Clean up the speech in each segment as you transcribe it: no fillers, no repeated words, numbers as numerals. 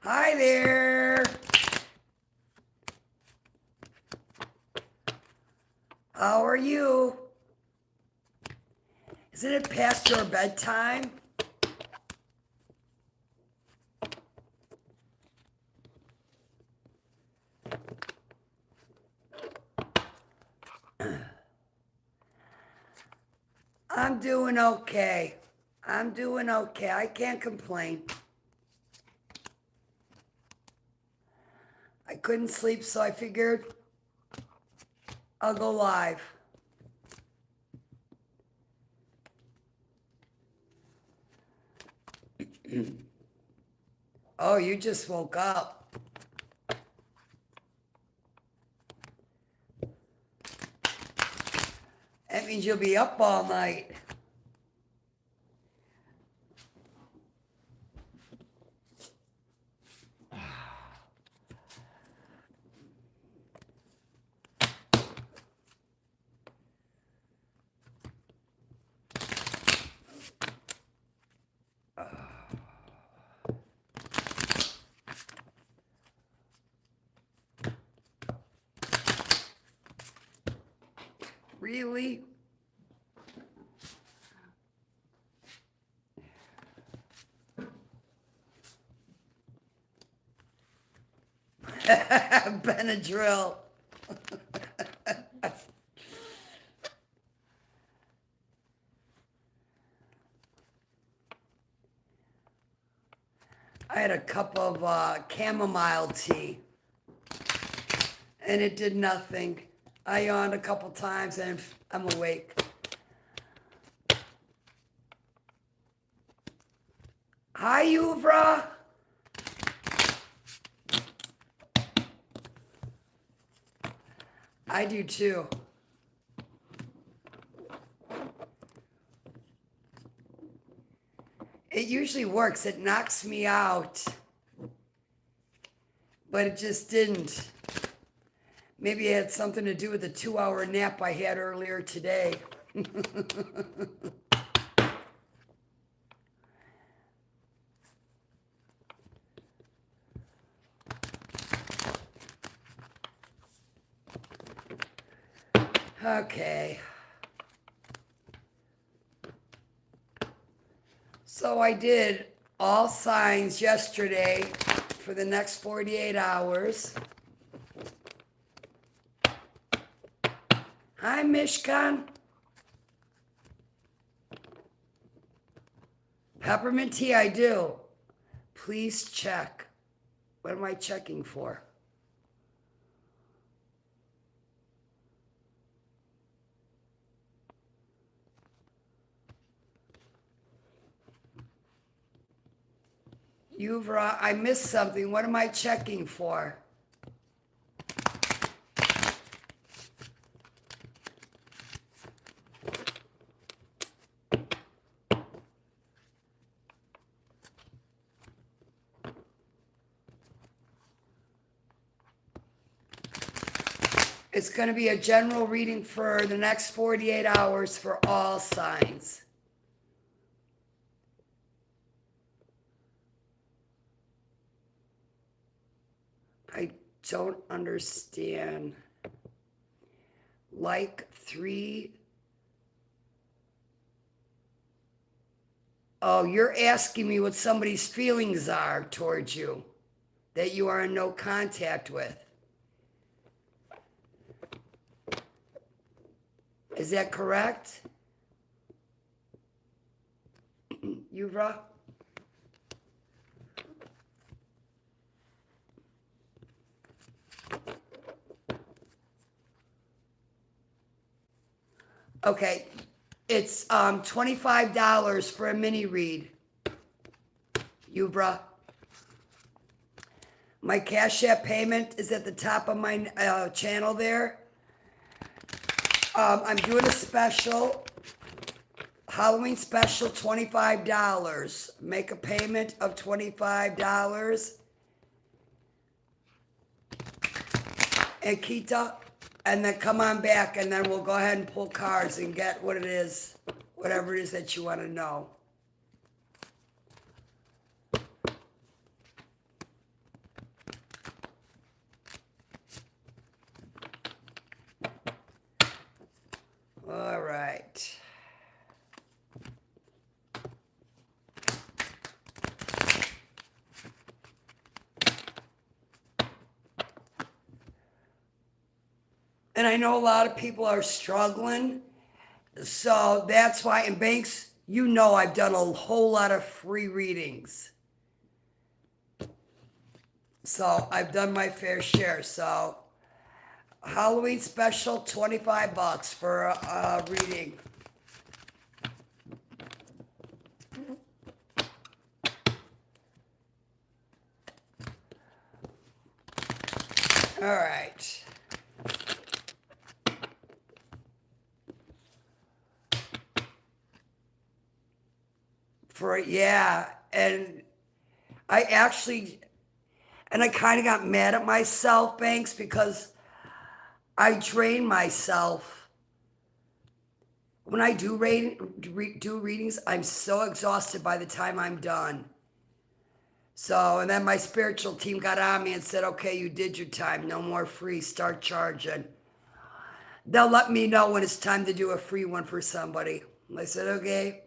Hi there. How are you? Isn't it past your bedtime? I'm doing okay. I can't complain. I couldn't sleep, so I figured I'll go live. Oh, you just woke up. That means you'll be up all night. Really? Benadryl. I had a cup of chamomile tea, and it did nothing. I yawned a couple times, and I'm awake. Hi, Uvra. I do too. It usually works. It knocks me out. But it just didn't. Maybe it had something to do with the 2-hour nap I had earlier today. Okay. So I did all signs yesterday for the next 48 hours. Hi, Mishkan. Peppermint tea, I do. Please check. What am I checking for? Uvra, I missed something. What am I checking for? It's going to be a general reading for the next 48 hours for all signs. I don't understand. Like 3. Oh, you're asking me what somebody's feelings are towards you that you are in no contact with. Is that correct? Uvra? Okay, it's $25 for a mini read. Uvra. My Cash App payment is at the top of my channel there. I'm doing a special, Halloween special, $25. Make a payment of $25. And Kita, and then come on back, and then we'll go ahead and pull cards and get what it is, whatever it is that you want to know. And I know a lot of people are struggling. So that's why, and Banks, you know I've done a whole lot of free readings. So I've done my fair share. So Halloween special, $25 for a reading. All right. And I actually, and I kind of got mad at myself, Banks, because I drain myself. When I do readings, I'm so exhausted by the time I'm done. So, and then my spiritual team got on me and said, okay, you did your time. No more free. Start charging. They'll let me know when it's time to do a free one for somebody. I said, okay.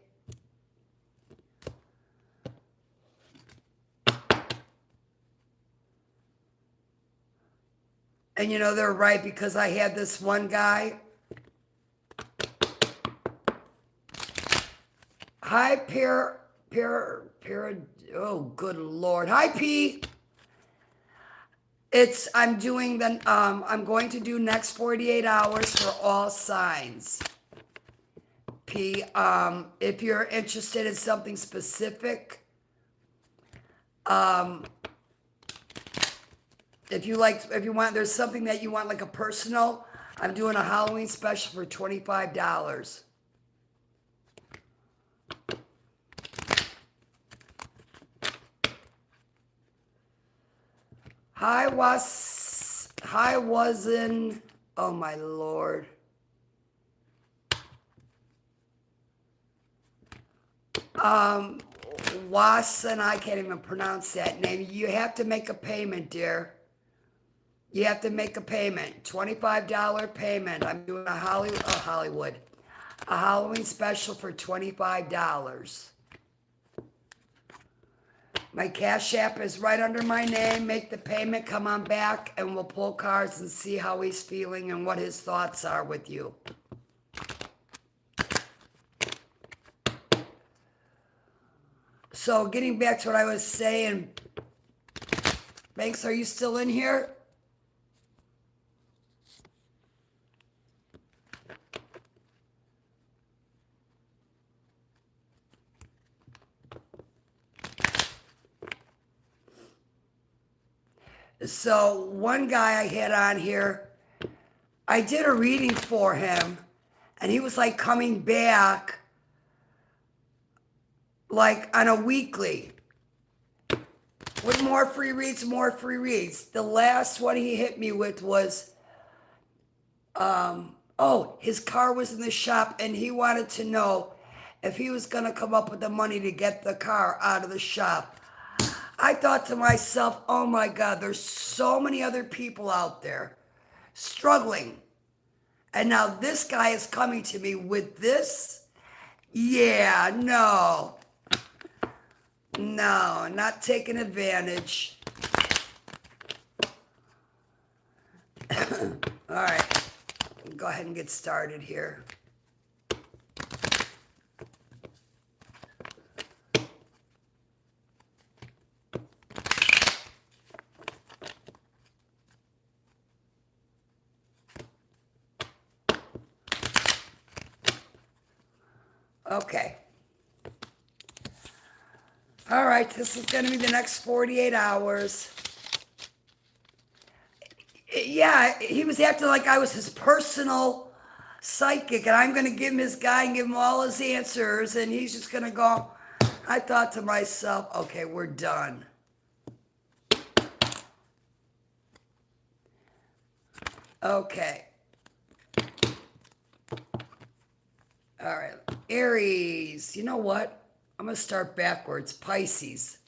And you know, they're right, because I had this one guy. Hi, oh, good Lord. Hi, P. I'm going to do next 48 hours for all signs. P, if you're interested in something specific, if you want, there's something that you want, like a personal, I'm doing a Halloween special for $25. Wasn't, oh my Lord. Wasson, I can't even pronounce that name. You have to make a payment, dear. You have to make a payment. $25 payment. I'm doing a Halloween special for $25. My Cash App is right under my name. Make the payment, come on back, and we'll pull cards and see how he's feeling and what his thoughts are with you. So getting back to what I was saying, Banks, are you still in here? So one guy I had on here, I did a reading for him, and he was like coming back like on a weekly with more free reads. The last one he hit me with was, his car was in the shop and he wanted to know if he was going to come up with the money to get the car out of the shop. I thought to myself, oh my God, there's so many other people out there struggling. And now this guy is coming to me with this? Yeah, no, not taking advantage. All right, go ahead and get started here. Okay. All right, this is going to be the next 48 hours. Yeah, he was acting like I was his personal psychic, and I'm going to give him his guy and give him all his answers, and he's just going to go. I thought to myself, okay, we're done. Okay. All right. Aries, you know what? I'm going to start backwards. Pisces.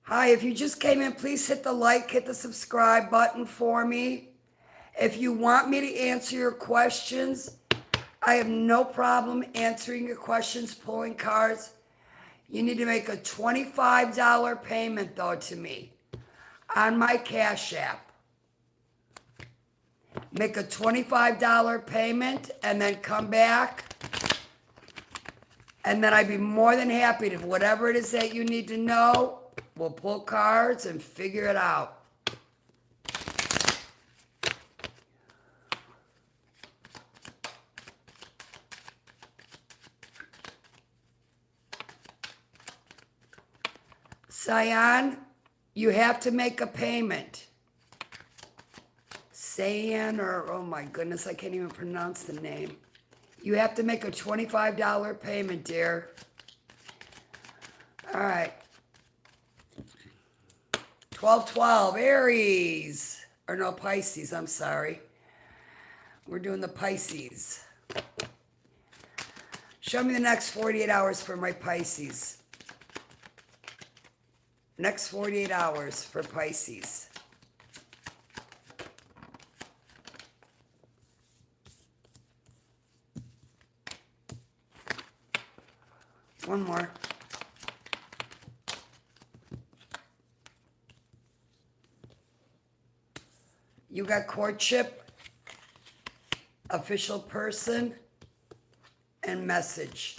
Hi, if you just came in, please hit the like, hit the subscribe button for me. If you want me to answer your questions, I have no problem answering your questions, pulling cards. You need to make a $25 payment, though, to me on my Cash App. Make a $25 payment and then come back. And then I'd be more than happy to, whatever it is that you need to know, we'll pull cards and figure it out. Cyan, you have to make a payment. Cyan, or oh my goodness, I can't even pronounce the name. You have to make a $25 payment, dear. All right. 12/12, Aries. Or no, Pisces, I'm sorry. We're doing the Pisces. Show me the next 48 hours for my Pisces. Next 48 hours for Pisces. One more. You got courtship, official person, and message.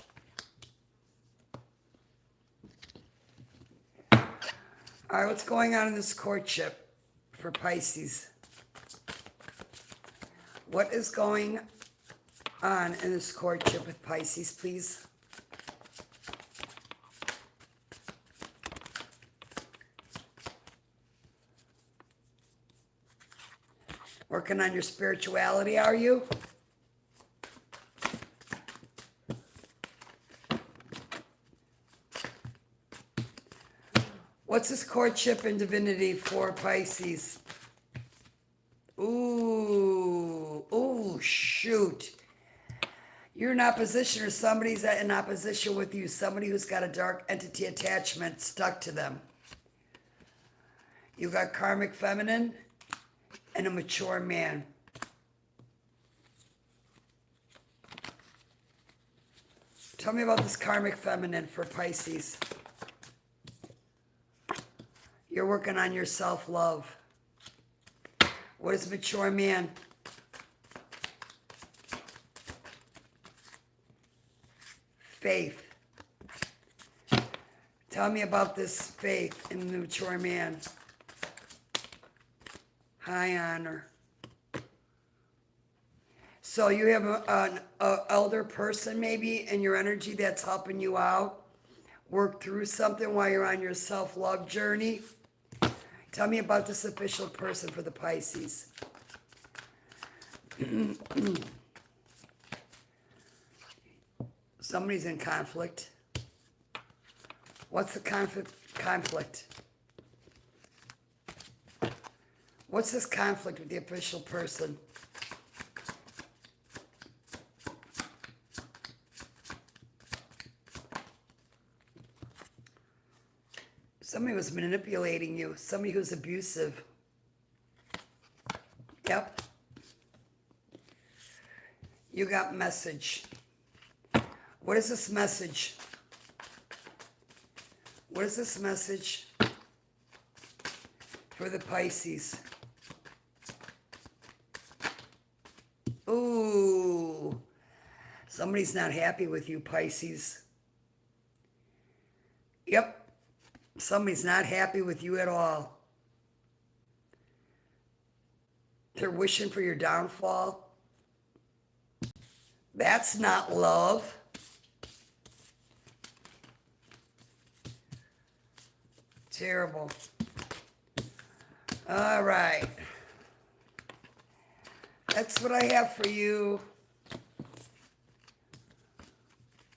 All right, what's going on in this courtship for Pisces? What is going on in this courtship with Pisces, please? Working on your spirituality, are you? What's this courtship and divinity for Pisces? Ooh, shoot. You're in opposition, or somebody's in opposition with you. Somebody who's got a dark entity attachment stuck to them. You got karmic feminine and a mature man. Tell me about this karmic feminine for Pisces. You're working on your self-love. What is mature man? Faith. Tell me about this faith in the mature man. High honor. So you have an elder person maybe in your energy that's helping you out. Work through something while you're on your self-love journey. Tell me about this official person for the Pisces. Somebody's in conflict. What's the conflict? What's this conflict with the official person? Somebody was manipulating you. Somebody who's abusive. Yep. You got message. What is this message? What is this message for the Pisces? Ooh. Somebody's not happy with you, Pisces. Yep. Somebody's not happy with you at all. They're wishing for your downfall. That's not love. Terrible. All right. That's what I have for you.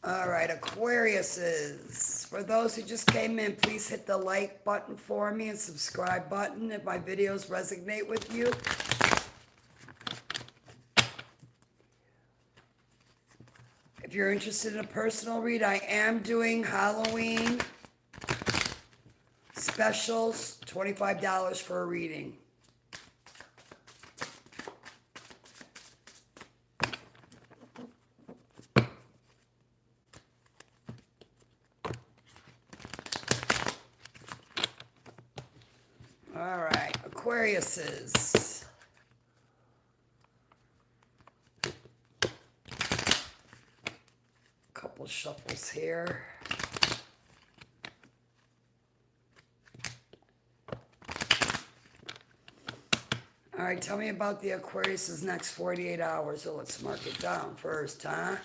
All right, Aquariuses. For those who just came in, please hit the like button for me and subscribe button if my videos resonate with you. If you're interested in a personal read, I am doing Halloween specials, $25 for a reading. All right, Aquariuses. Couple shuffles here. All right, tell me about the Aquarius's next 48 hours. So let's mark it down first, huh?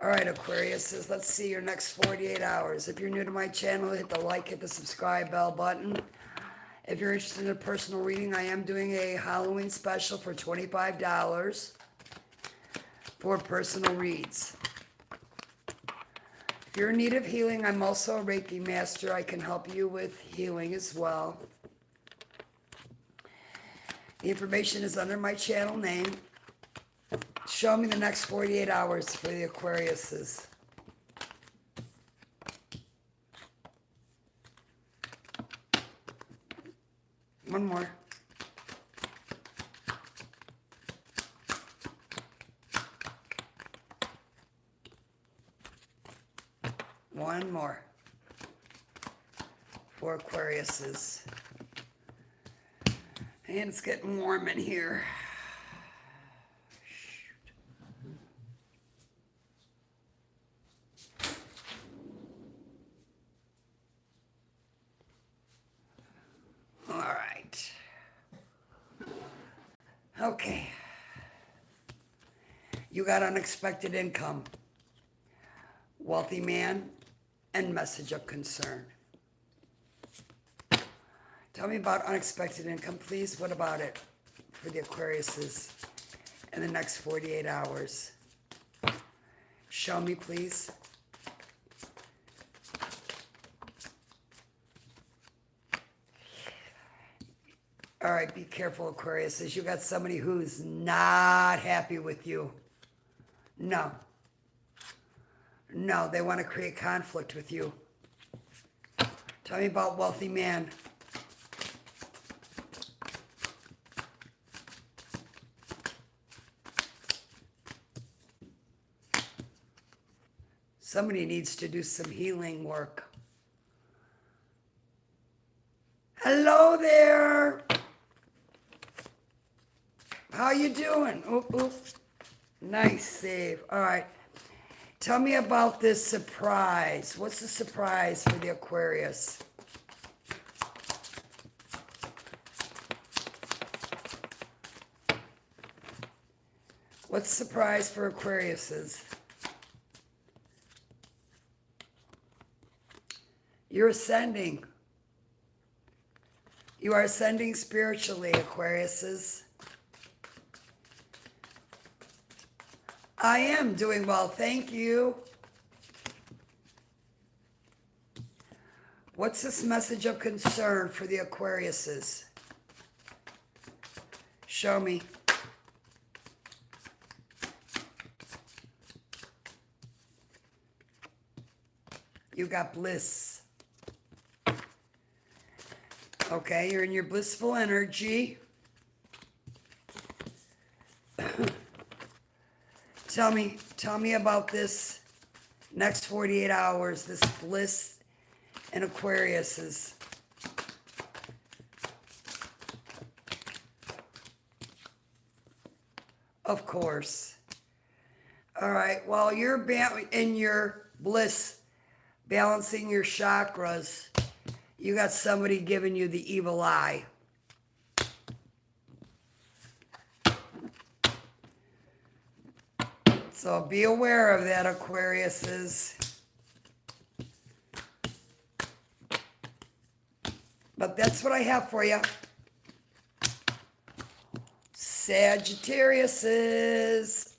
All right, Aquariuses, let's see your next 48 hours. If you're new to my channel, hit the like, hit the subscribe bell button. If you're interested in a personal reading, I am doing a Halloween special for $25 for personal reads. If you're in need of healing, I'm also a Reiki master. I can help you with healing as well. The information is under my channel name. Show me the next 48 hours for the Aquariuses. One more. One more for Aquariuses. And it's getting warm in here. All right. Okay. You got unexpected income, wealthy man, and message of concern. Tell me about unexpected income, please. What about it for the Aquariuses in the next 48 hours? Show me, please. All right, be careful, Aquariuses. You got somebody who's not happy with you. No. No, they want to create conflict with you. Tell me about wealthy man. Somebody needs to do some healing work. Hello there. How you doing? Oop, oop. Nice save. All right. Tell me about this surprise. What's the surprise for the Aquarius? What's the surprise for Aquariuses? You're ascending. You are ascending spiritually, Aquariuses. I am doing well, thank you. What's this message of concern for the Aquariuses? Show me. You got bliss. Okay, you're in your blissful energy. Tell me about this next 48 hours, this bliss in Aquariuses. Of course. All right, while you're in your bliss, balancing your chakras, you got somebody giving you the evil eye. So be aware of that, Aquariuses. But that's what I have for you. Sagittariuses.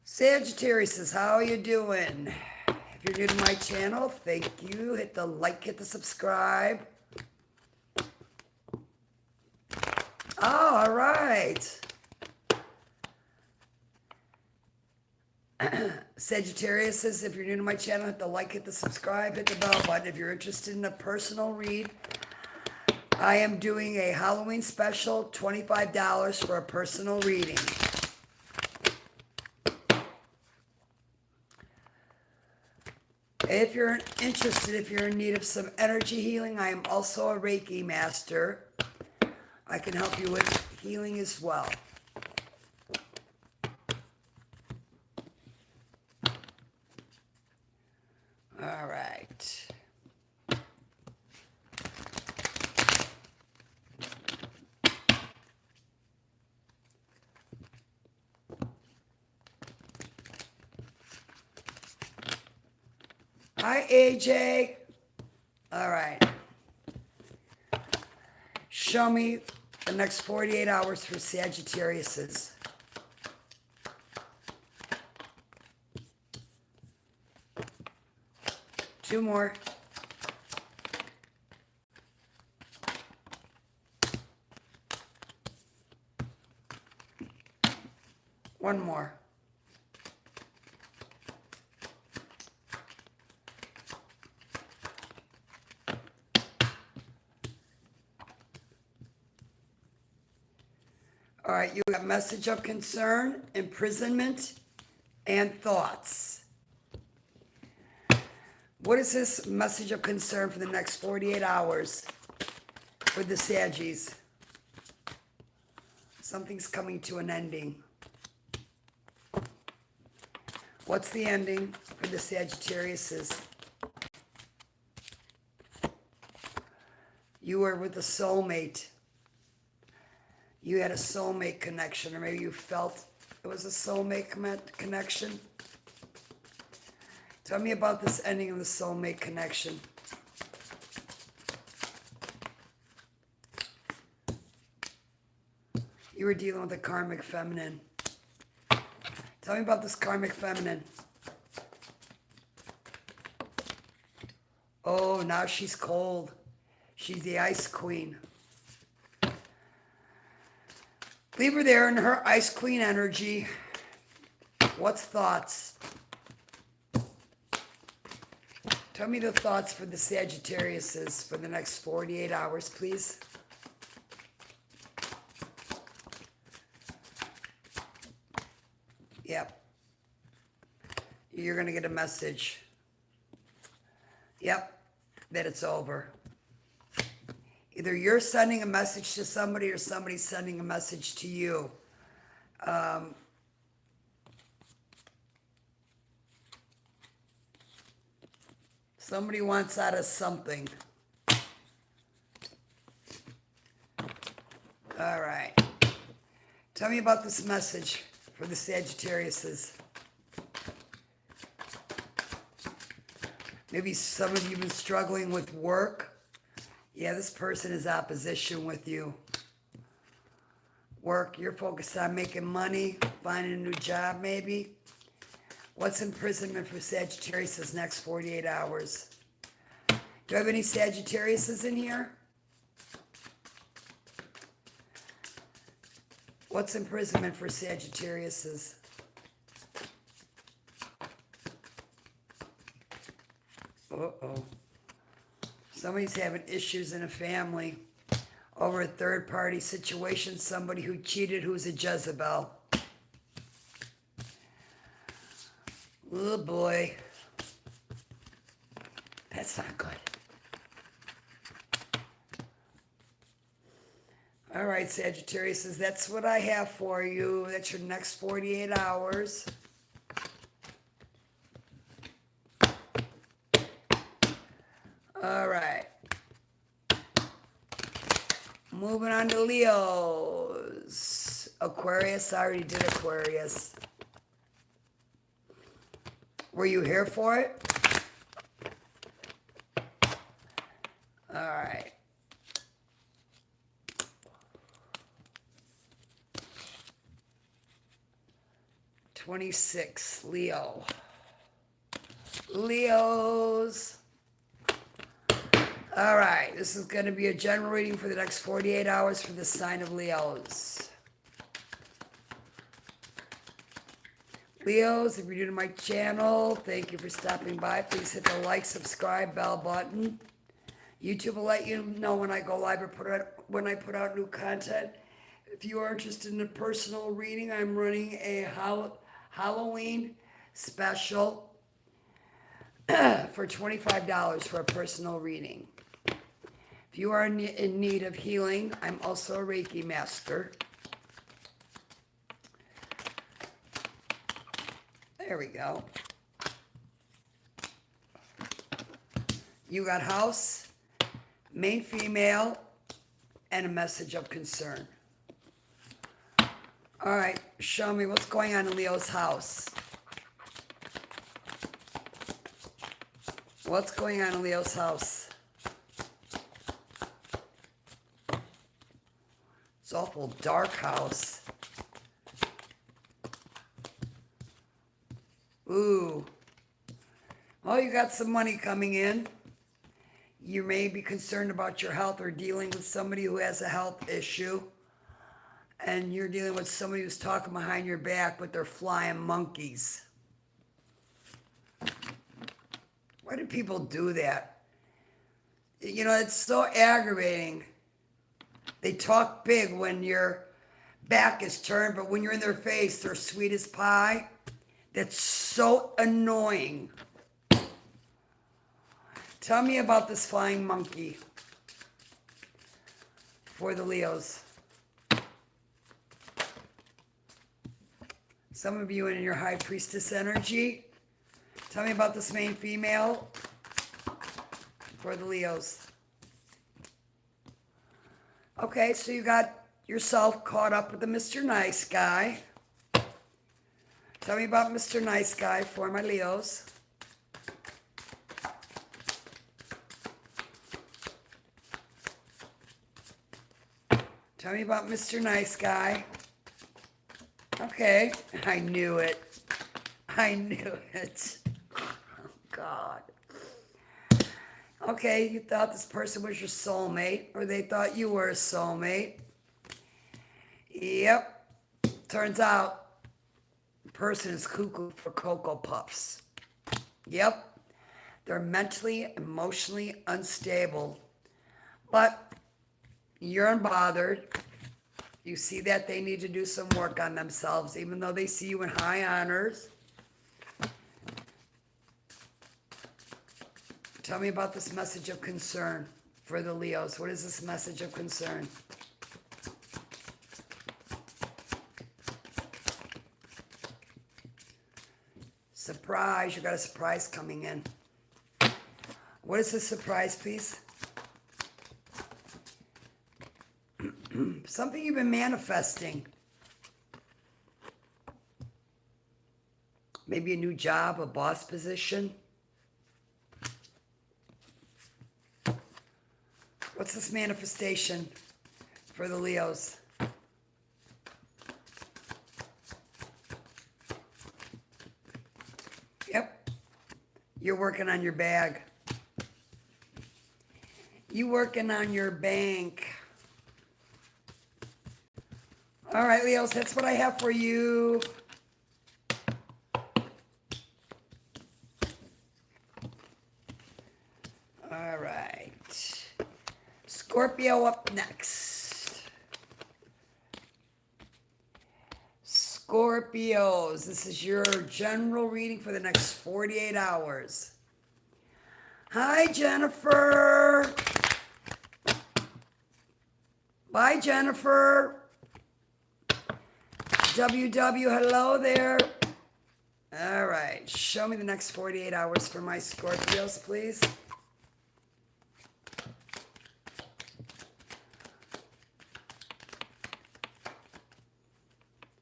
Sagittariuses, how are you doing? If you're new to my channel, thank you. Hit the like, hit the subscribe. Oh, all right. Sagittariuses, if you're new to my channel, hit the like, hit the subscribe, hit the bell button. If you're interested in a personal read, I am doing a Halloween special, $25 for a personal reading. If you're interested, if you're in need of some energy healing, I am also a Reiki master. I can help you with healing as well. All right. Hi, AJ. All right. Show me the next 48 hours for Sagittariuses. Two more. One more. All right, you got message of concern, imprisonment, and thoughts. What is this message of concern for the next 48 hours for the Saggies? Something's coming to an ending. What's the ending for the Sagittariuses? You were with a soulmate. You had a soulmate connection, or maybe you felt it was a soulmate connection. Tell me about this ending of the soulmate connection. You were dealing with a karmic feminine. Tell me about this karmic feminine. Oh, now she's cold. She's the ice queen. Leave her there in her ice queen energy. What's thoughts? Tell me the thoughts for the Sagittariuses for the next 48 hours, please. Yep. You're going to get a message. Yep. That it's over. Either you're sending a message to somebody or somebody's sending a message to you. Somebody wants out of something. All right. Tell me about this message for the Sagittariuses. Maybe some of you have been struggling with work. Yeah, this person is opposition with you. Work, you're focused on making money, finding a new job maybe. What's imprisonment for Sagittarius' next 48 hours? Do you have any Sagittariuses in here? What's imprisonment for Sagittariuses? Uh-oh. Somebody's having issues in a family over a third-party situation, somebody who cheated, who's a Jezebel. Oh, boy. That's not good. All right, Sagittarius, that's what I have for you. That's your next 48 hours. All right. Moving on to Leos. Aquarius, I already did Aquarius. Were you here for it? All right. '26, Leo. Leos. All right, this is going to be a general reading for the next 48 hours for the sign of Leos. Leos, if you're new to my channel, thank you for stopping by. Please hit the like, subscribe, bell button. YouTube will let you know when I go live or when I put out new content. If you are interested in a personal reading, I'm running a Halloween special. for $25 for a personal reading. If you are in need of healing, I'm also a Reiki master. There we go. You got house, main female, and a message of concern. All right, show me what's going on in Leo's house. What's going on in Leo's house? It's an awful dark house. Ooh. Well, you got some money coming in. You may be concerned about your health or dealing with somebody who has a health issue. And you're dealing with somebody who's talking behind your back with their flying monkeys. Why do people do that? You know, it's so aggravating. They talk big when your back is turned, but when you're in their face, they're sweet as pie. That's so annoying. Tell me about this flying monkey for the Leos. Some of you in your high priestess energy. Tell me about this main female for the Leos. Okay, so you got yourself caught up with the Mr. Nice Guy. Tell me about Mr. Nice Guy for my Leos. Tell me about Mr. Nice Guy. Okay, I knew it. I knew it. Oh, God. Okay, you thought this person was your soulmate, or they thought you were a soulmate. Yep. Turns out, the person is cuckoo for Cocoa Puffs. Yep. They're mentally, emotionally unstable. But you're unbothered. You see that they need to do some work on themselves, even though they see you in high honors. Tell me about this message of concern for the Leos. What is this message of concern? Surprise. You got a surprise coming in. What is the surprise, please? Something you've been manifesting. Maybe a new job, a boss position. What's this manifestation for the Leos? Yep. You're working on your bag. You working on your bank. All right, Leos, that's what I have for you. All right. Scorpio up next. Scorpios, this is your general reading for the next 48 hours. Hi, Jennifer. Bye, Jennifer. WW, hello there. All right, show me the next 48 hours for my Scorpios, please.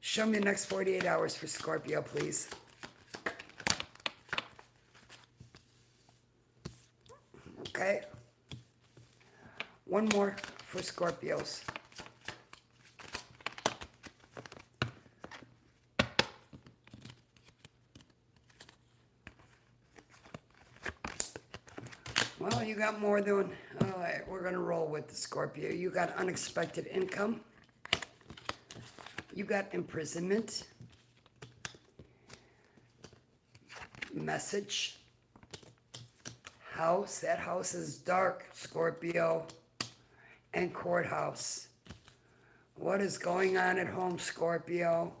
Show me the next 48 hours for Scorpio, please. Okay. One more for Scorpios. Well, you got more than, all right, we're going to roll with the Scorpio. You got unexpected income. You got imprisonment. Message. House. That house is dark, Scorpio. And courthouse. What is going on at home, Scorpio?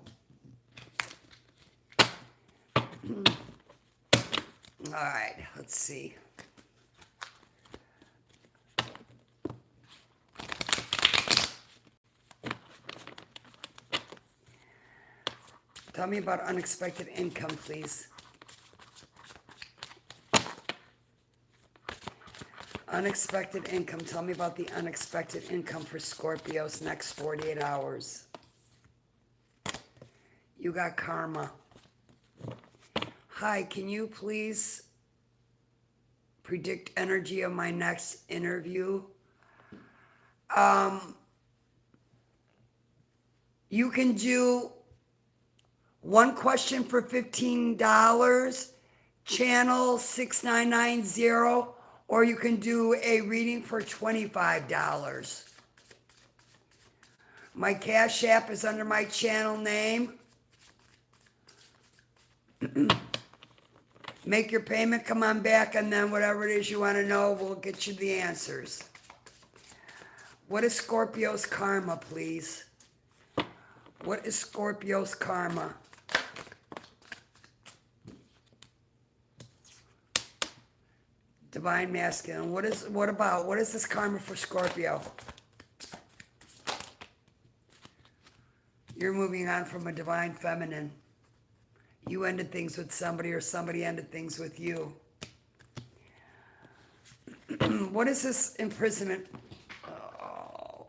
All right, let's see. Tell me about unexpected income, please. Unexpected income. Tell me about the unexpected income for Scorpio's next 48 hours. You got karma. Hi, can you please predict energy of my next interview? You can do one question for $15, channel 6990, or you can do a reading for $25. My Cash App is under my channel name. Make your payment, come on back, and then whatever it is you want to know, we'll get you the answers. What is Scorpio's karma, please? What is Scorpio's karma? Divine Masculine. What is this karma for Scorpio? You're moving on from a Divine Feminine. You ended things with somebody, or somebody ended things with you. What is this imprisonment? Oh.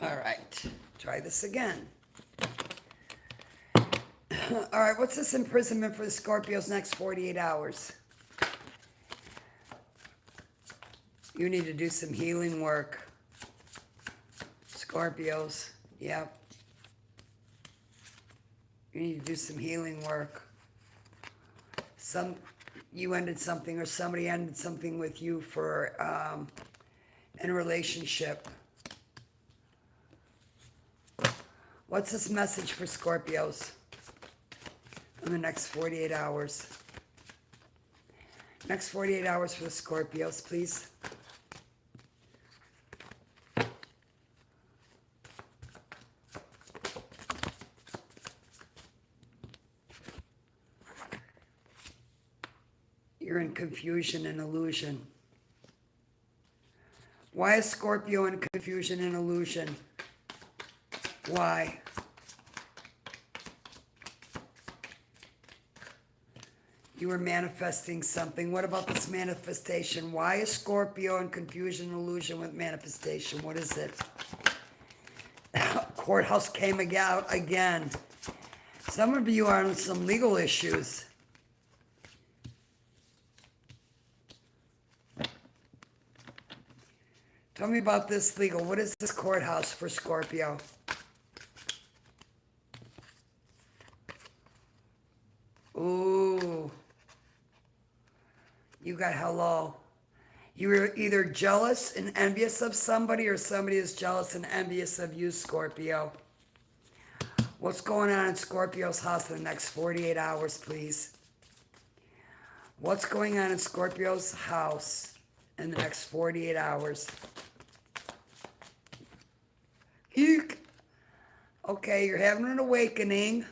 All right, try this again. All right, what's this imprisonment for the Scorpio's next 48 hours? You need to do some healing work. Scorpios, yep. You need to do some healing work. You ended something, or somebody ended something with you for in a relationship. What's this message for Scorpios in the next 48 hours? Next 48 hours for the Scorpios, please. You're in confusion and illusion. Why is Scorpio in confusion and illusion? Why? You were manifesting something. What about this manifestation? Why is Scorpio in confusion and illusion with manifestation? What is it? Courthouse came out again. Some of you are on some legal issues. Tell me about this legal. What is this courthouse for Scorpio? Ooh. You got hello. You're either jealous and envious of somebody, or somebody is jealous and envious of you, Scorpio. What's going on in Scorpio's house in the next 48 hours, please? What's going on in Scorpio's house in the next 48 hours? Eek. Okay, you're having an awakening.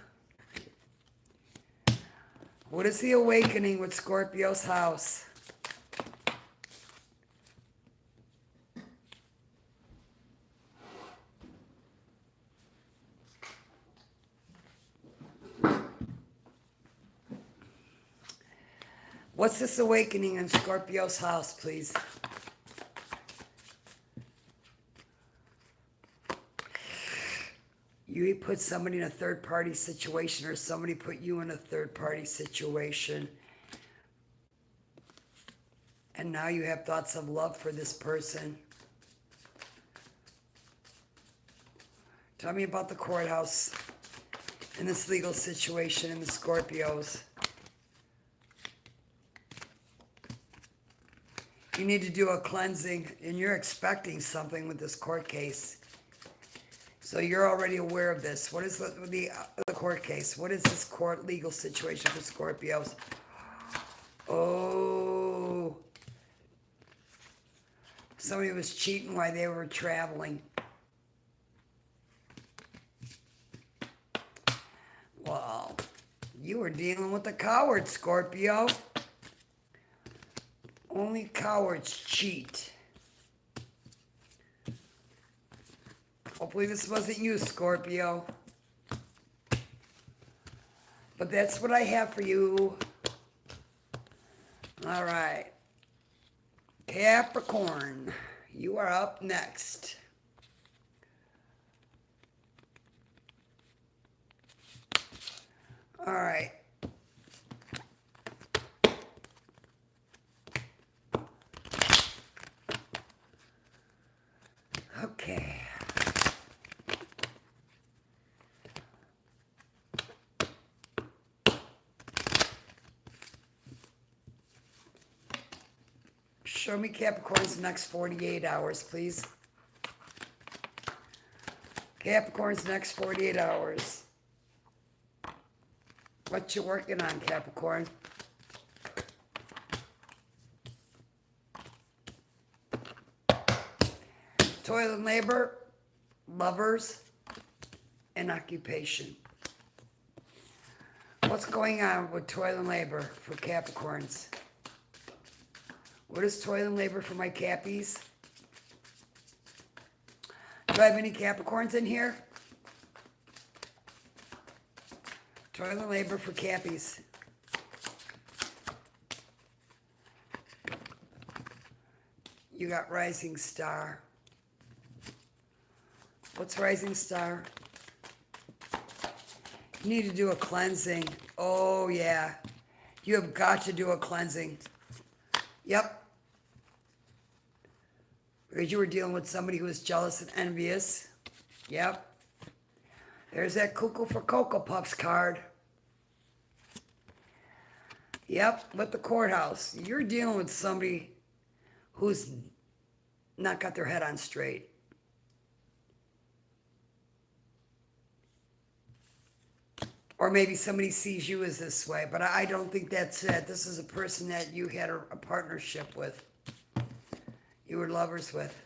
What is the awakening with Scorpio's house? What's this awakening in Scorpio's house, please? You put somebody in a third-party situation, or somebody put you in a third-party situation. And now you have thoughts of love for this person. Tell me about the courthouse and this legal situation in the Scorpios. You need to do a cleansing, and you're expecting something with this court case. So you're already aware of this. What is the court case? What is this court legal situation for Scorpios? Oh. Somebody was cheating while they were traveling. Well, you were dealing with a coward, Scorpio. Only cowards cheat. Hopefully this wasn't you, Scorpio. But that's what I have for you. All right. Capricorn, you are up next. All right. Okay. Show me Capricorn's next 48 hours, please. Capricorn's next 48 hours. What you working on, Capricorn? Toil and labor, lovers, and occupation. What's going on with toil and labor for Capricorns? What is toil and labor for my Cappies? Do I have any Capricorns in here? Toil and labor for Cappies. You got Rising Star. What's Rising Star? You need to do a cleansing. Oh, yeah. You have got to do a cleansing. Yep. Because you were dealing with somebody who was jealous and envious. Yep. There's that Cuckoo for Cocoa Puffs card. Yep, with the courthouse. You're dealing with somebody who's not got their head on straight. Or maybe somebody sees you as this way, but I don't think that's it. This is a person that you had a partnership with. You were lovers with.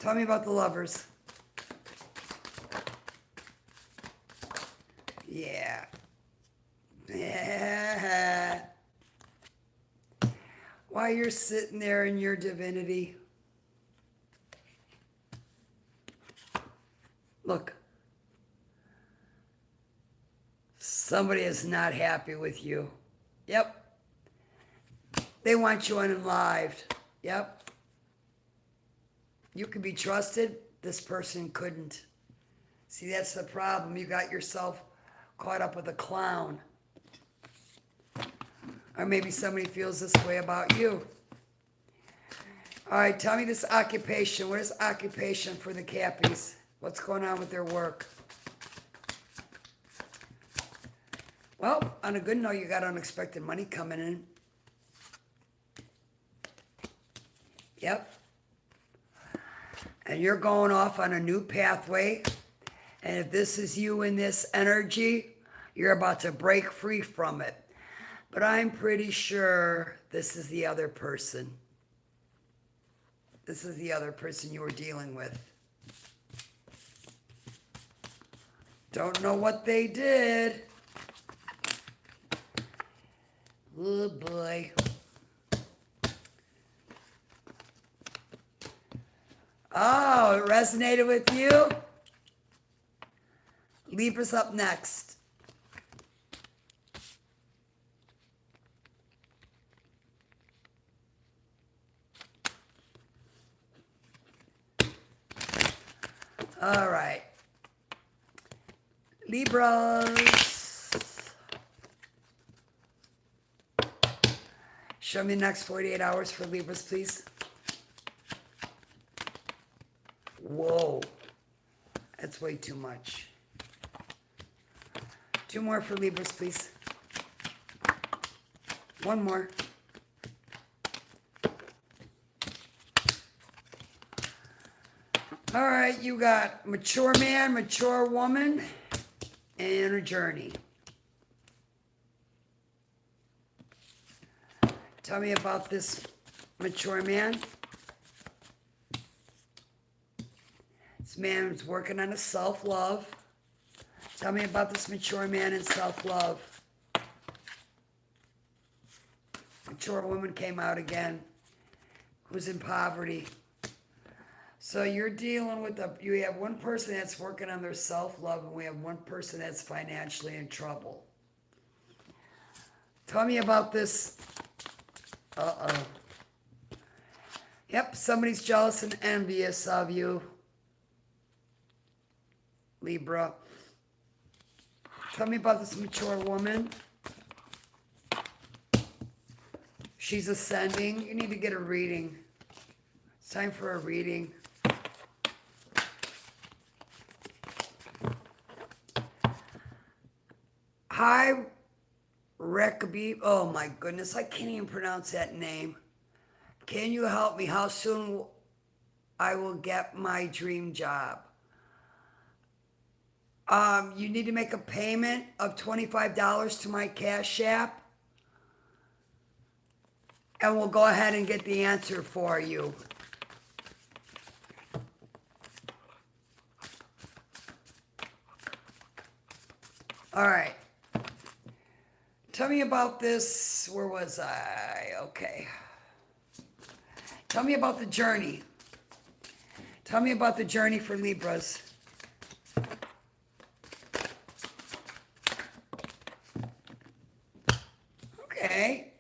Tell me about the lovers. Yeah. Yeah. While you're sitting there in your divinity, look, somebody is not happy with you. Yep. They want you unalived. Yep. You could be trusted. This person couldn't. See, that's the problem. You got yourself caught up with a clown. Or maybe somebody feels this way about you. All right, tell me this occupation. What is occupation for the Cappies? What's going on with their work? Well, on a good note, you got unexpected money coming in. Yep. And you're going off on a new pathway. And if this is you in this energy, you're about to break free from it. But I'm pretty sure this is the other person. This is the other person you were dealing with. Don't know what they did. Oh boy. Oh, it resonated with you? Libra's up next. All right. Libras. Show me the next 48 hours for Libras, please. Whoa. That's way too much. 2 more for Libras, please. 1 more. All right, you got mature man, mature woman, and a journey. Tell me about this mature man. This man is working on his self-love. Tell me about this mature man and self-love. Mature woman came out again, who's in poverty. So you're dealing with you have one person that's working on their self-love, and we have one person that's financially in trouble. Tell me about this. Uh-oh. Yep, somebody's jealous and envious of you, Libra. Tell me about this mature woman. She's ascending. You need to get a reading. It's time for a reading. Hi, Rekabi. Oh my goodness, I can't even pronounce that name. Can you help me? How soon I will get my dream job? You need to make a payment of $25 to my Cash App, and we'll go ahead and get the answer for you. All right. Tell me about this. Where was I? Okay. Tell me about the journey. Tell me about the journey for Libras. Okay.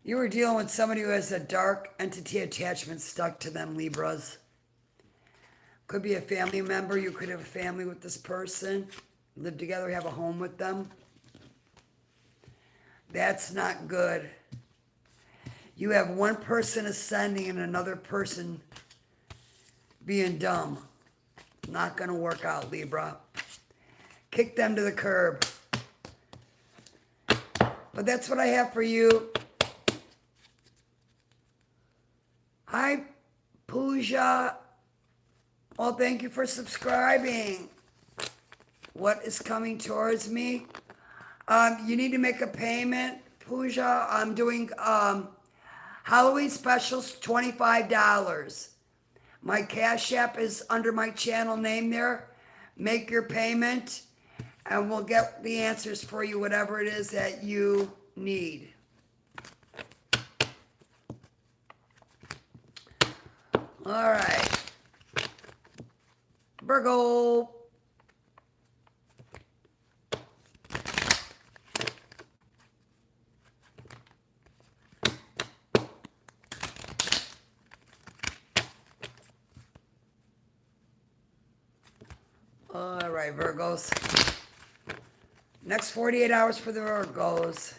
You were dealing with somebody who has a dark entity attachment stuck to them, Libras. Could be a family member. You could have a family with this person. Live together, have a home with them. That's not good. You have one person ascending and another person being dumb. Not going to work out, Libra. Kick them to the curb. But that's what I have for you. Hi, Pooja. Well, thank you for subscribing. What is coming towards me? You need to make a payment, Pooja. I'm doing Halloween specials, $25. My Cash App is under my channel name there. Make your payment, and we'll get the answers for you, whatever it is that you need. All right. Virgo. All right, Virgos. Next 48 hours for the Virgos.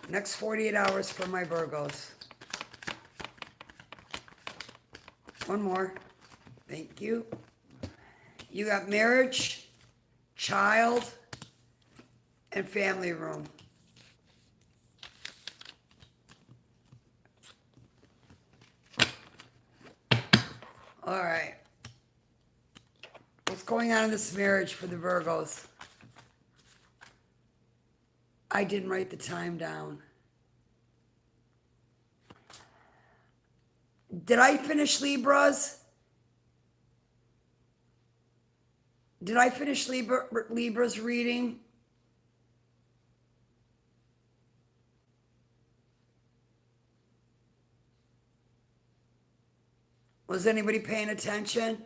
Next 48 hours for my Virgos. One more. Thank you. You got marriage, child, and family room. All right. What's going on in this marriage for the Virgos? I didn't write the time down. Did I finish Libras? Did I finish Libra's reading? Was anybody paying attention?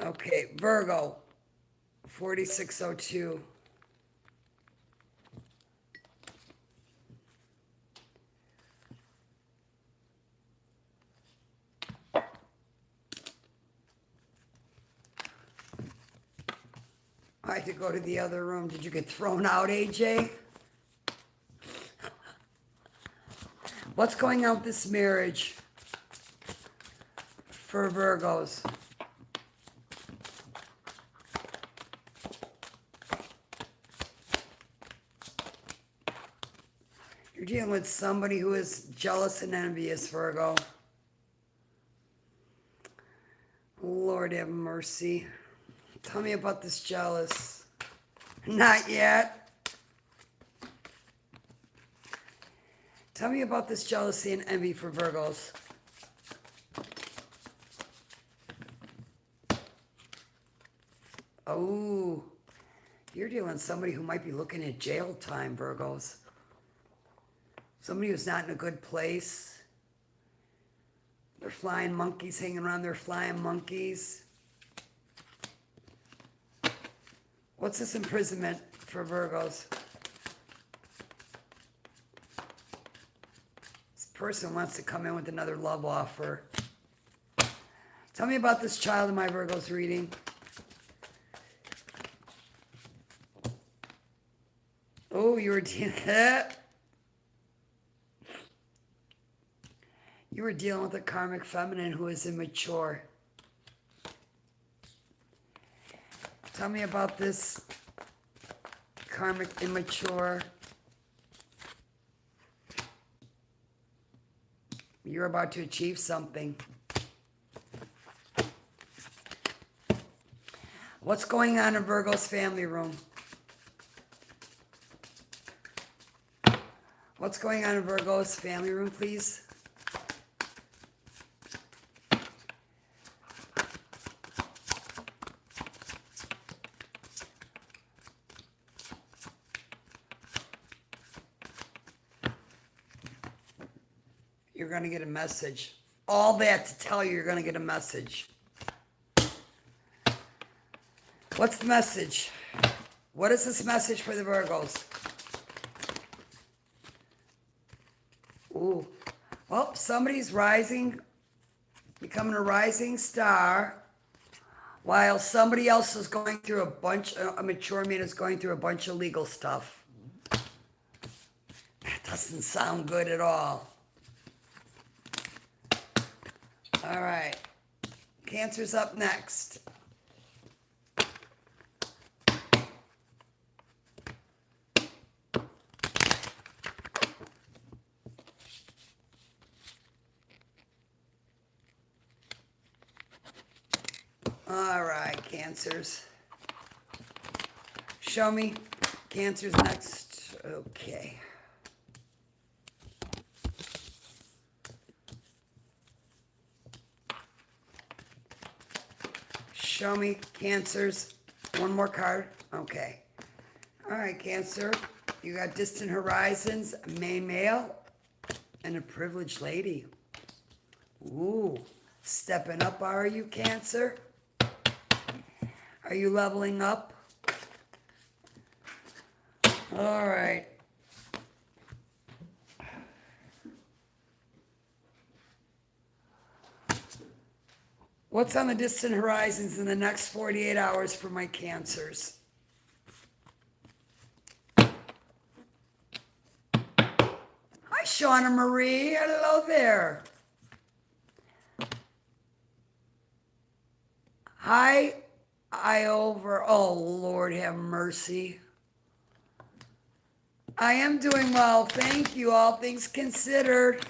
Okay, Virgo, 4602. I had to go to the other room. Did you get thrown out, AJ? What's going on with this marriage for Virgos? You're dealing with somebody who is jealous and envious, Virgo. Lord have mercy. Tell me about this jealous. Not yet. Tell me about this jealousy and envy for Virgos. Oh, you're dealing with somebody who might be looking at jail time, Virgos. Somebody who's not in a good place. They're flying monkeys hanging around their flying monkeys. What's this imprisonment for Virgos? This person wants to come in with another love offer. Tell me about this child in my Virgos reading. Oh, you were dealing you were dealing with a karmic feminine who is immature. Tell me about this karmic immature. You're about to achieve something. What's going on in Virgo's family room? What's going on in Virgo's family room, please? You're going to get a message. All that to tell you, you're going to get a message. What's the message? What is this message for the Virgos? Ooh. Well, somebody's rising, becoming a rising star, while somebody else is going through a mature man is going through a bunch of legal stuff. That doesn't sound good at all. All right. Cancer's up next. All right, Cancers. Show me. Cancer's next. Okay. Show me, Cancers. One more card. Okay. All right, Cancer. You got distant horizons, a main male, and a privileged lady. Ooh. Stepping up, are you, Cancer? Are you leveling up? All right. What's on the distant horizons in the next 48 hours for my Cancers? Hi, Shauna Marie. Hello there. Hi, oh, Lord have mercy. I am doing well. Thank you, all things considered.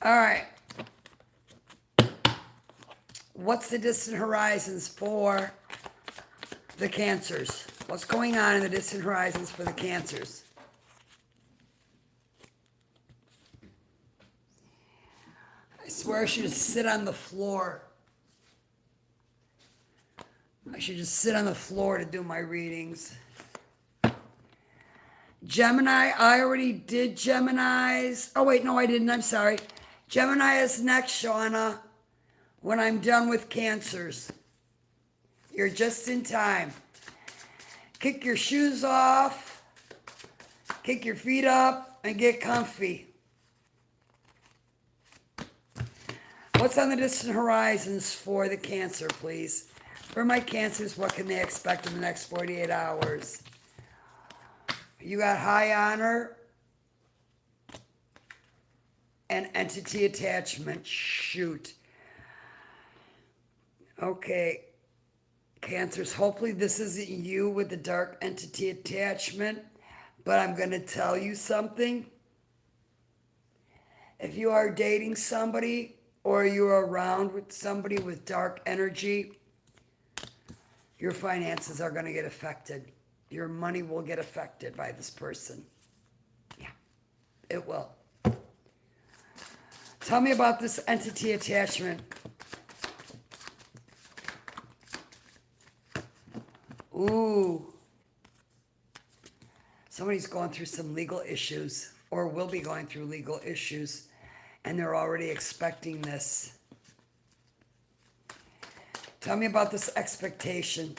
All right. What's the distant horizons for the Cancers? What's going on in the distant horizons for the Cancers? I swear I should just sit on the floor. I should just sit on the floor to do my readings. Gemini, I already did Gemini's. Oh, wait, no, I didn't. I'm sorry. Gemini is next, Shauna, when I'm done with Cancers. You're just in time. Kick your shoes off, kick your feet up, and get comfy. What's on the distant horizons for the Cancer, please? For my Cancers, what can they expect in the next 48 hours? You got high honor and entity attachment. Shoot. Okay. Cancers, hopefully this isn't you with the dark entity attachment, But I'm going to tell you something. If you are dating somebody or you're around with somebody with dark energy, your finances are going to get affected. Your money will get affected by this person. Yeah, it will. Tell me about this entity attachment. Ooh. Somebody's going through some legal issues or will be going through legal issues, and they're already expecting this. Tell me about this expectation.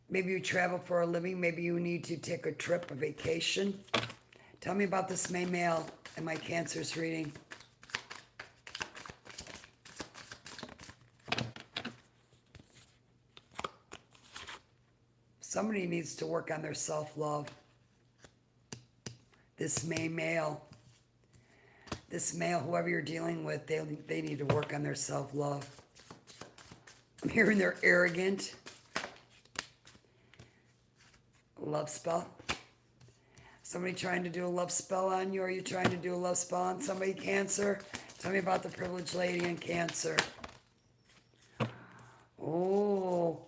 Maybe you travel for a living. Maybe you need to take a trip, a vacation. Tell me about this May male in my Cancer's reading. Somebody needs to work on their self-love. This May male. This male, whoever you're dealing with, they need to work on their self-love. I'm hearing they're arrogant. Love spell. Somebody trying to do a love spell on you, or are you trying to do a love spell on somebody, Cancer? Tell me about the privileged lady in Cancer. Oh,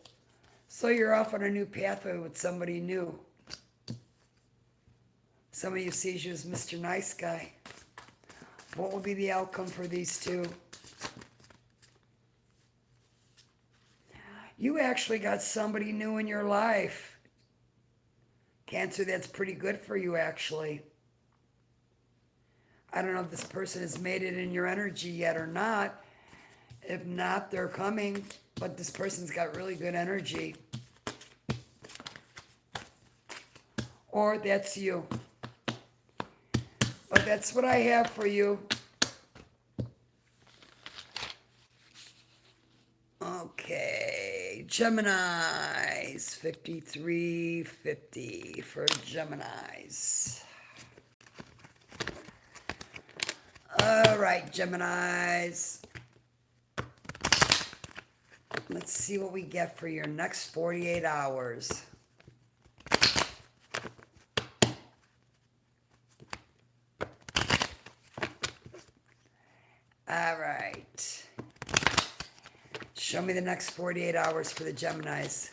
so you're off on a new pathway with somebody new. Somebody who sees you as Mr. Nice Guy. What will be the outcome for these two? You actually got somebody new in your life. Cancer, that's pretty good for you, actually. I don't know if this person has made it in your energy yet or not. If not, they're coming. But this person's got really good energy. Or that's you. But that's what I have for you. Okay, Geminis, 5350 for Geminis. All right, Geminis. Let's see what we get for your next 48 hours. All right. Show me the next 48 hours for the Geminis.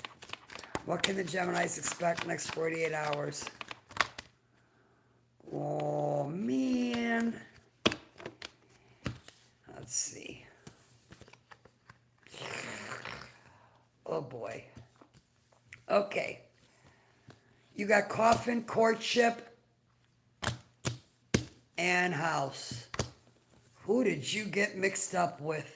What can the Geminis expect next 48 hours? Oh, man. Let's see. Oh, boy. Okay. You got coffin, courtship, and house. Who did you get mixed up with?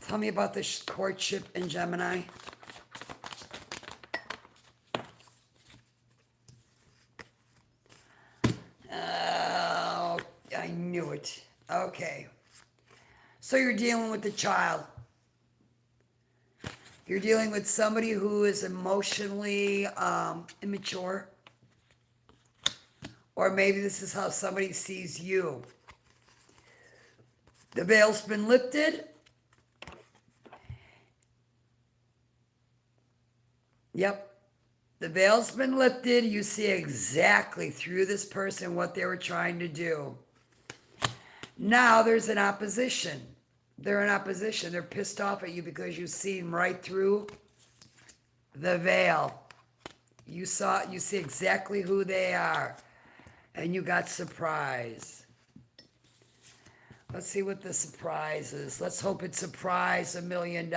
Tell me about this courtship in Gemini. Oh, I knew it. Okay. So you're dealing with the child. You're dealing with somebody who is emotionally immature. Or maybe this is how somebody sees you. The veil's been lifted. Yep. The veil's been lifted. You see exactly through this person what they were trying to do. Now there's an opposition. They're in opposition. They're pissed off at you because you've seen right through the veil. You see exactly who they are. And you got surprise. Let's see what the surprise is. Let's hope it's surprise $1 million.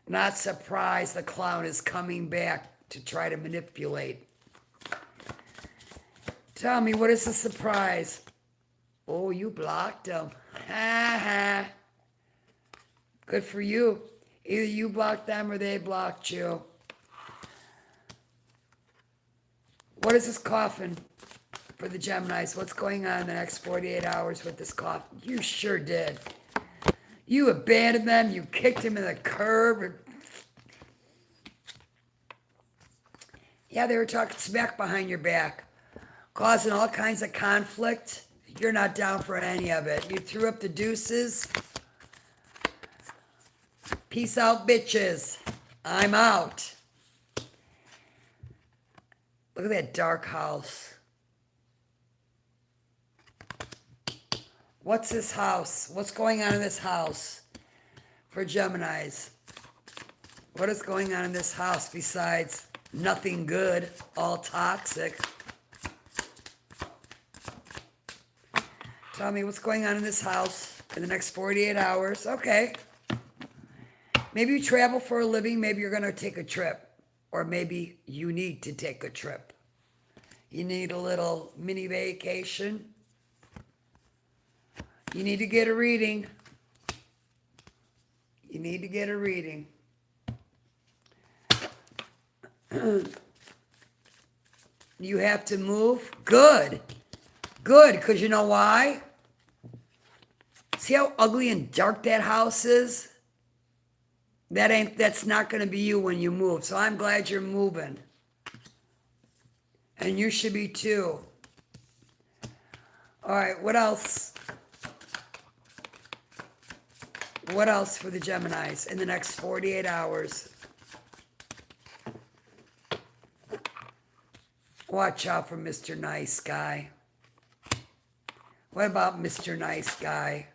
Not surprise the clown is coming back to try to manipulate. Tell me, what is the surprise? Oh, you blocked them. Ha ha. Good for you. Either you blocked them or they blocked you. What is this coffin for the Geminis? What's going on in the next 48 hours with this coffin? You sure did. You abandoned them. You kicked them in the curb. Yeah, they were talking smack behind your back, causing all kinds of conflict. You're not down for any of it. You threw up the deuces. Peace out, bitches. I'm out. Look at that dark house. What's this house? What's going on in this house for Geminis? What is going on in this house besides nothing good, all toxic? Tell me what's going on in this house in the next 48 hours. Okay. Maybe you travel for a living. Maybe you're going to take a trip. Or maybe you need to take a trip. You need a little mini vacation. You need to get a reading. You need to get a reading. You have to move? Good. Good, because you know why? See how ugly and dark that house is? That's not going to be you when you move. So I'm glad you're moving. And you should be too. All right, what else? What else for the Geminis in the next 48 hours? Watch out for Mr. Nice Guy. What about Mr. Nice Guy?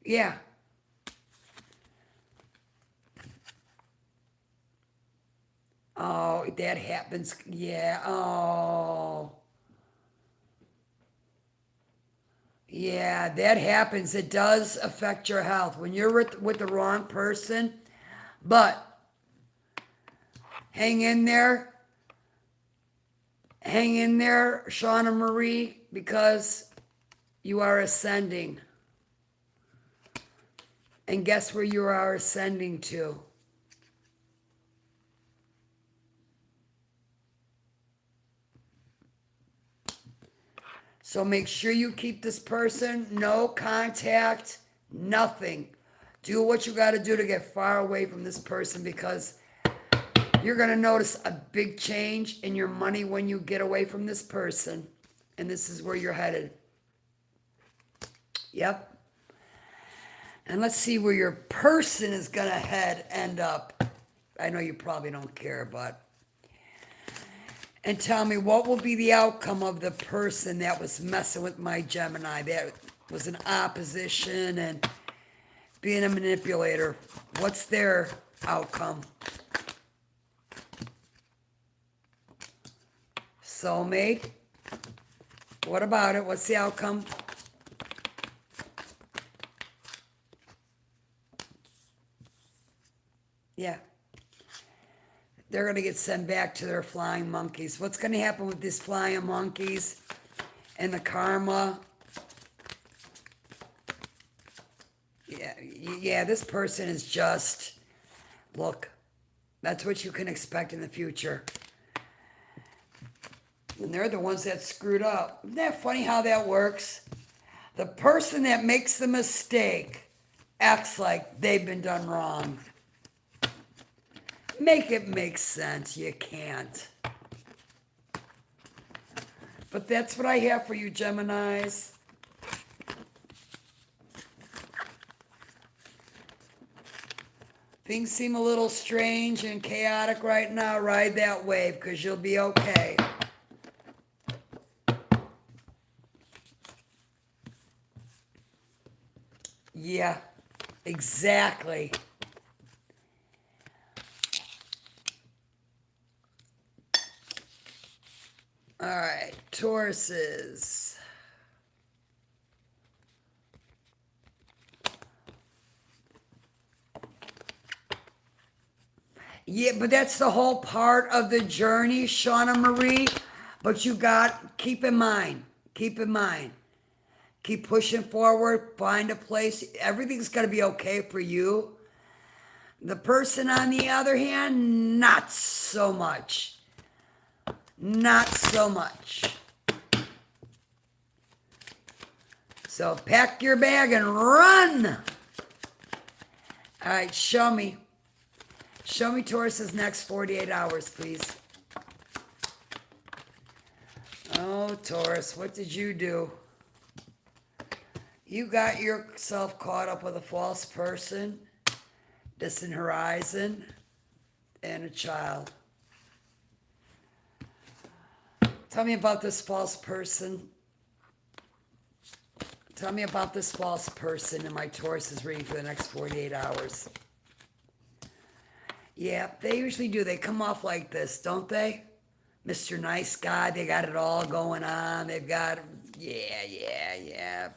Yeah. Oh, that happens. Yeah. Oh. Yeah, that happens. It does affect your health when you're with the wrong person. But hang in there. Hang in there, Shauna Marie, because you are ascending. And guess where you are ascending to? So make sure you keep this person, no contact, nothing. Do what you got to do to get far away from this person because you're going to notice a big change in your money when you get away from this person. And this is where you're headed. Yep. And let's see where your person is going to end up. I know you probably don't care, but... And tell me, what will be the outcome of the person that was messing with my Gemini, that was in opposition and being a manipulator? What's their outcome? Soulmate? What about it? What's the outcome? Yeah. They're going to get sent back to their flying monkeys. What's going to happen with these flying monkeys and the karma? Yeah, this person is just, look, that's what you can expect in the future. And they're the ones that screwed up. Isn't that funny how that works? The person that makes the mistake acts like they've been done wrong. Make it make sense. You can't. But that's what I have for you, Geminis. Things seem a little strange and chaotic right now. Ride that wave because you'll be okay. Yeah, exactly. All right, Tauruses. Yeah, but that's the whole part of the journey, Shauna Marie. But you keep in mind, keep pushing forward, find a place. Everything's going to be okay for you. The person, on the other hand, not so much. Not so much. So pack your bag and run. All right, show me. Show me Taurus's next 48 hours, please. Oh, Taurus, what did you do? You got yourself caught up with a false person, distant horizon, and a child. Tell me about this false person. Tell me about this false person in my Taurus is reading for the next 48 hours. Yeah, they usually do. They come off like this, don't they? Mr. Nice Guy, they got it all going on. They've got, yeah.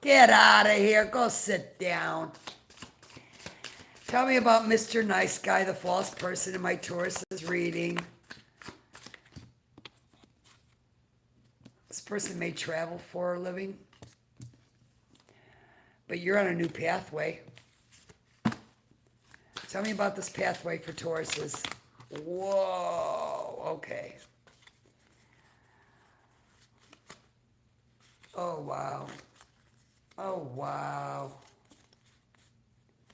Get out of here. Go sit down. Tell me about Mr. Nice Guy, the false person in my Taurus is reading. This person may travel for a living, but you're on a new pathway. Tell me about this pathway for Tauruses. Whoa, okay. Oh, wow. Oh, wow.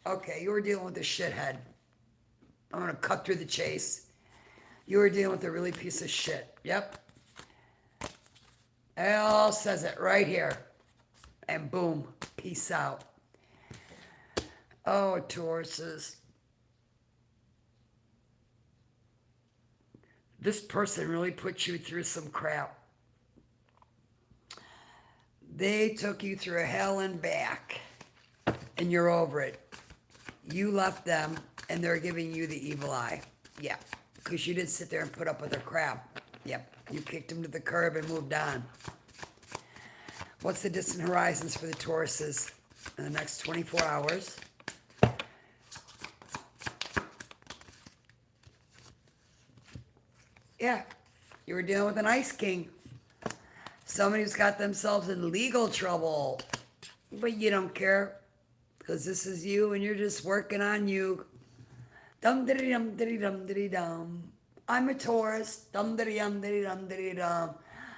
Okay, you were dealing with a shithead. I'm going to cut through the chase. You were dealing with a really piece of shit. Yep. It all says it right here. And boom, peace out. Oh, Tauruses. This person really put you through some crap. They took you through hell and back, and you're over it. You left them, and they're giving you the evil eye. Yeah, because you didn't sit there and put up with their crap. Yep, you kicked them to the curb and moved on. What's the distant horizons for the Tauruses in the next 24 hours? Yeah, you were dealing with an ice king. Somebody who's got themselves in legal trouble. But you don't care. Because this is you and you're just working on you. Dum diddy dum diddy dum diddy dum. I'm a Taurus. Dum diddy dum diddy dum diddy dum.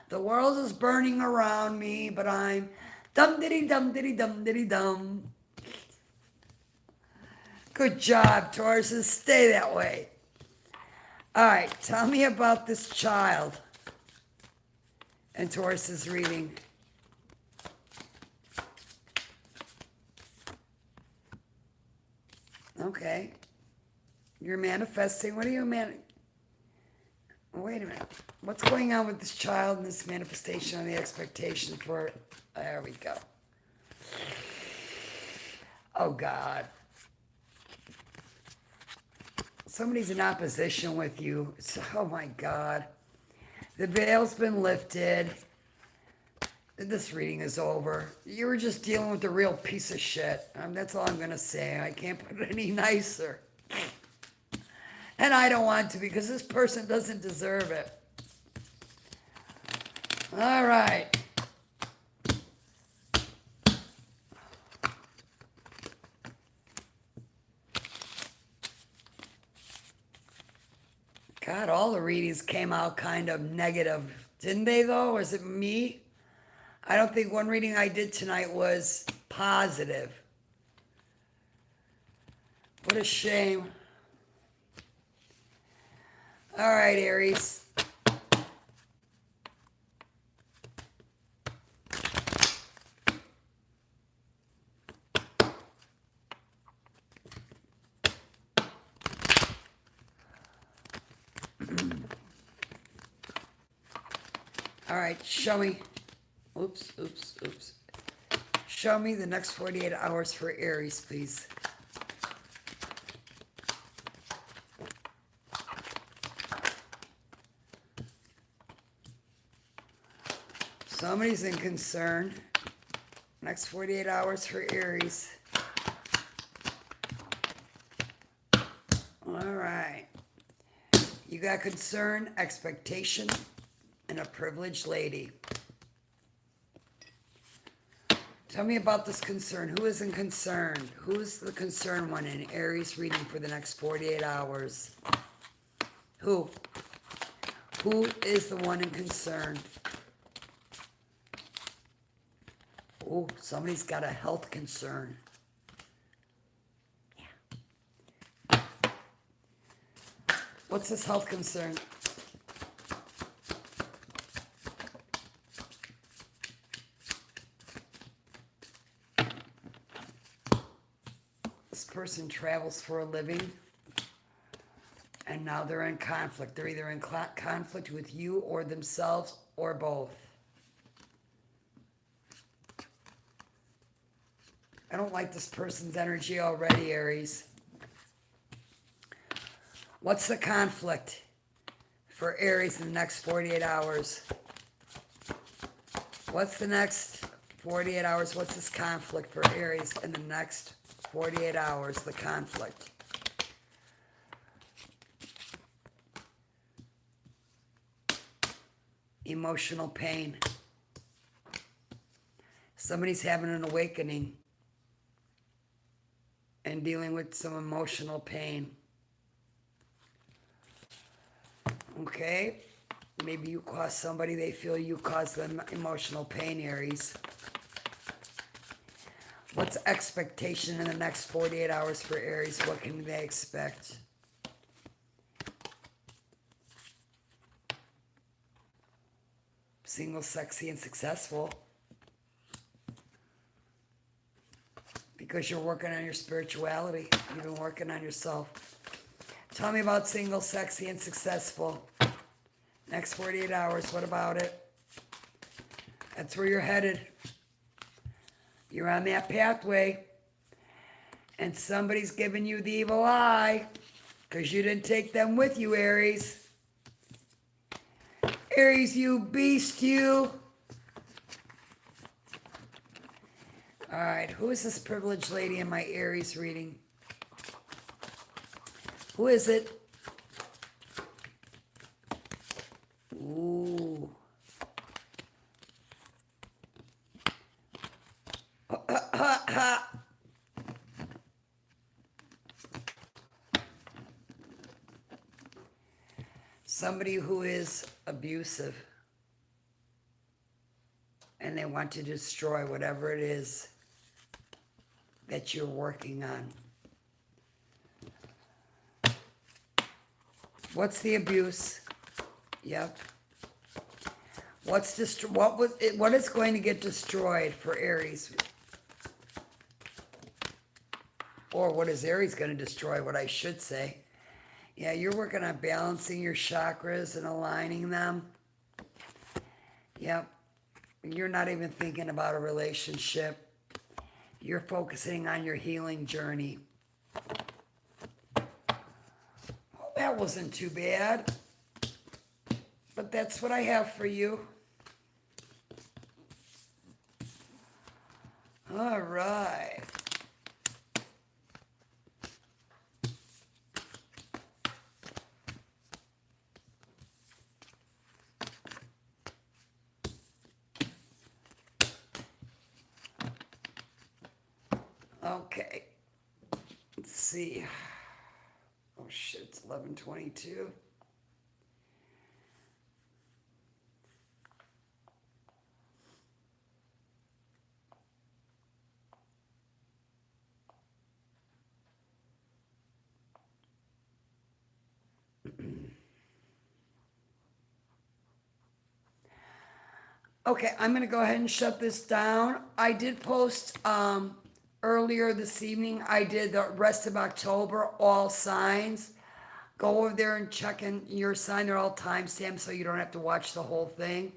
The world is burning around me, but I'm dum diddy dum diddy dum diddy dum. Good job, Tauruses. Stay that way. All right, tell me about this child. And Taurus is reading. Okay. You're manifesting. What are you Wait a minute. What's going on with this child and this manifestation and the expectation for... There we go. Oh, God. Somebody's in opposition with you. Oh, my God. The veil's been lifted. This reading is over. You were just dealing with a real piece of shit. That's all I'm going to say. I can't put it any nicer. And I don't want to because this person doesn't deserve it. All right. God, all the readings came out kind of negative. Didn't they, though? Or is it me? I don't think one reading I did tonight was positive. What a shame. All right, Aries. All right, show me. Oops. Show me the next 48 hours for Aries, please. Somebody's in concern. Next 48 hours for Aries. All right. You got concern, expectation, and a privileged lady. Tell me about this concern. Who isn't concerned? Who's the concerned one in Aries reading for the next 48 hours? Who? Who is the one in concern? Oh, somebody's got a health concern. Yeah. What's this health concern? This person travels for a living, and now they're in conflict. They're either in conflict with you or themselves or both. I don't like this person's energy already, Aries. What's the conflict for Aries in the next 48 hours? What's the next 48 hours? What's this conflict for Aries in the next 48 hours? The conflict. Emotional pain. Somebody's having an awakening and dealing with some emotional pain. Okay? Maybe you caused somebody, they feel you caused them emotional pain, Aries. What's expectation in the next 48 hours for Aries? What can they expect? Single, sexy, and successful. Because you're working on your spirituality. You've been working on yourself. Tell me about single, sexy, and successful. Next 48 hours, what about it? That's where you're headed. You're on that pathway. And somebody's giving you the evil eye because you didn't take them with you, Aries. Aries, you beast, you. All right, who is this privileged lady in my Aries reading? Who is it? Ooh. Somebody who is abusive. And they want to destroy whatever it is that you're working on. What's the abuse? Yep. What is going to get destroyed for Aries? Or what is Aries going to destroy, what I should say? Yeah, you're working on balancing your chakras and aligning them. Yep. You're not even thinking about a relationship. You're focusing on your healing journey. Well, that wasn't too bad. But that's what I have for you. All right. Okay. Let's see. Oh shit, it's 11:22. Okay, I'm going to go ahead and shut this down. I did post earlier this evening, I did the rest of October, all signs. Go over there and check in your sign. They're all timestamped so you don't have to watch the whole thing.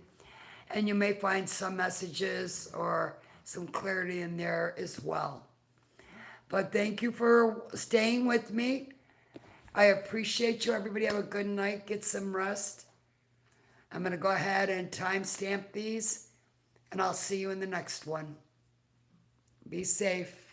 And you may find some messages or some clarity in there as well. But thank you for staying with me. I appreciate you. Everybody have a good night. Get some rest. I'm going to go ahead and timestamp these, and I'll see you in the next one. Be safe.